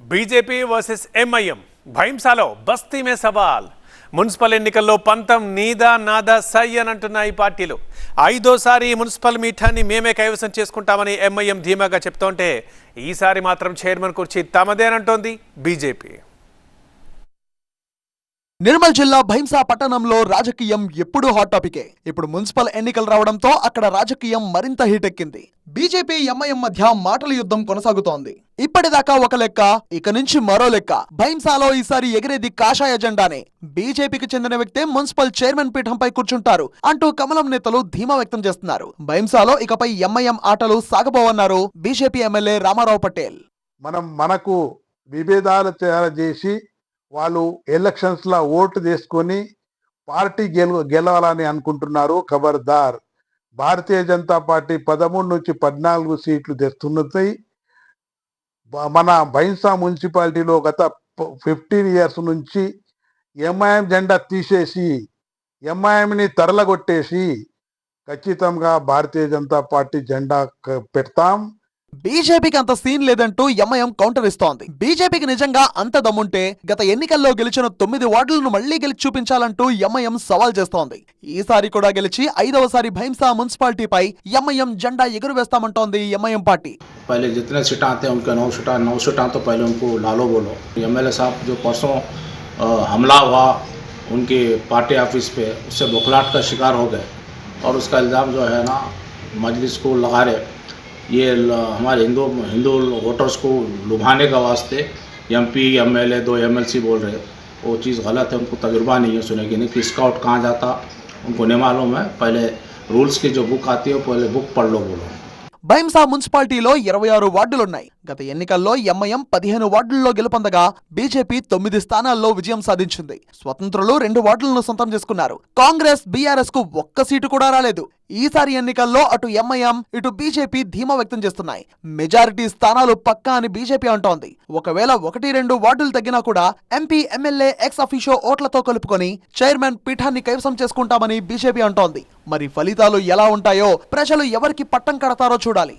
BJP versus MIM భైంసాలో బస్తీ మే సవాల్. Municipal ఎన్నికల్లో పంతం నీదా నాదా సై అని అంటున్న ఈ పార్టీలు ఐదోసారి మున్సిపల్ మీఠాన్ని మేమే కైవసం చేసుకుంటామని ఎంఐఎం ధీమాగా చెప్తోంటే ఈసారి మాత్రం చైర్మన్ కుర్చీ తమదేనంటోంది బీజేపీ. నిర్మల్ జిల్లా భైంసా పట్టణంలో రాజకీయం ఎప్పుడూ హాట్ టాపికే. ఇప్పుడు మున్సిపల్ ఎన్నికలు రావడంతో అక్కడ రాజకీయం మరింత హీట్ ఎక్కింది. బీజేపీ ఎంఐఎం మధ్య మాటల యుద్ధం కొనసాగుతోంది. ఇప్పటిదాకా ఒక లెక్క, ఇక నుంచి మరో లెక్క. భైంసాలో ఈసారి ఎగిరేది కాషాయ జెండానే. బీజేపీకి చెందిన వ్యక్తే మున్సిపల్ చైర్మన్ పీఠంపై కూర్చుంటారు అంటూ కమలం నేతలు ధీమా వ్యక్తం చేస్తున్నారు. భైంసాలో ఇకపై ఎంఐఎం ఆటలు సాగబోవన్నారు బీజేపీ ఎమ్మెల్యే రామారావు పటేల్. మనకు విభేదాలు తయారు చేసి వాళ్ళు ఎలక్షన్స్ లా ఓటు తీసుకొని పార్టీ గెలవాలని అనుకుంటున్నారు. ఖబర్దార్, భారతీయ జనతా పార్టీ 13 నుంచి 14 సీట్లు తెస్తున్నది. మన భైంసా మున్సిపాలిటీలో గత 15 ఇయర్స్ నుంచి ఎంఐఎం జెండా తీసేసి ఎంఐఎంని తరలగొట్టేసి ఖచ్చితంగా భారతీయ జనతా పార్టీ జెండా పెడతాం. బీజేపీకి అంత సీన్ లేదంటూ ఎంఐఎం కౌంటర్ ఇస్తోంది. బీజేపీకి నిజంగా అంత దమ్ముంటే గత ఎన్నికల్లో గెలిచిన 9 వార్డులను మళ్లీ గెలిచి చూపించాలంటూ ఎంఐఎం సవాల్ చేస్తోంది. ఈసారి కూడా గెలిచి 5వసారి భైంసా మున్సిపాలిటీపై ఎంఐఎం జెండా ఎగురవేస్తామంటోంది ఎంఐఎం పార్టీ. पहले जितने सीटें आते हैं उनके 9 सीटें तो पहले उनको लालो बोलो. एमएलए साहब जो परसों हमला हुआ उनके पार्टी ऑफिस पे, उससे बौखलाहट का शिकार हो गए और उसका इल्ज़ाम जो है ना मजलिस को लगा रहे. ये हमारे हिंदू वोटर्स को लुभाने का वास्ते एमपी एमएलए 2 एमएलसी बोल रहे. वो चीज़ गलत है. उनको तजुर्बा नहीं है सुने की नहीं कि स्काउट कहाँ जाता उनको नहीं मालूम है. पहले रूल्स की जो बुक आती है पहले बुक पढ़ लो बोलो. భైంసా మున్సిపాలిటీలో 26 వార్డులున్నాయి. గత ఎన్నికల్లో ఎంఐఎం 15 వార్డుల్లో గెలుపొందగా బీజేపీ 9 స్థానాల్లో విజయం సాధించింది. స్వతంత్రులు 2 వార్డులను సొంతం చేసుకున్నారు. కాంగ్రెస్ బీఆర్ఎస్ కు ఒక్క సీటు కూడా రాలేదు. ఈసారి ఎన్నికల్లో అటు ఎంఐఎం ఇటు బీజేపీ ధీమా వ్యక్తం చేస్తున్నాయి. మెజారిటీ స్థానాలు పక్కా అని బీజేపీ అంటోంది. ఒకవేళ 1-2 వార్డులు తగ్గినా కూడా ఎంపీ ఎమ్మెల్యే ఎక్స్ అఫీషియో ఓట్లతో కలుపుకొని చైర్మన్ పీఠాన్ని కైవసం చేసుకుంటామని బీజేపీ అంటోంది. మరి ఫలితాలు ఎలా ఉంటాయో ప్రజలు ఎవరికి పట్టం కడతారో చూడాలి.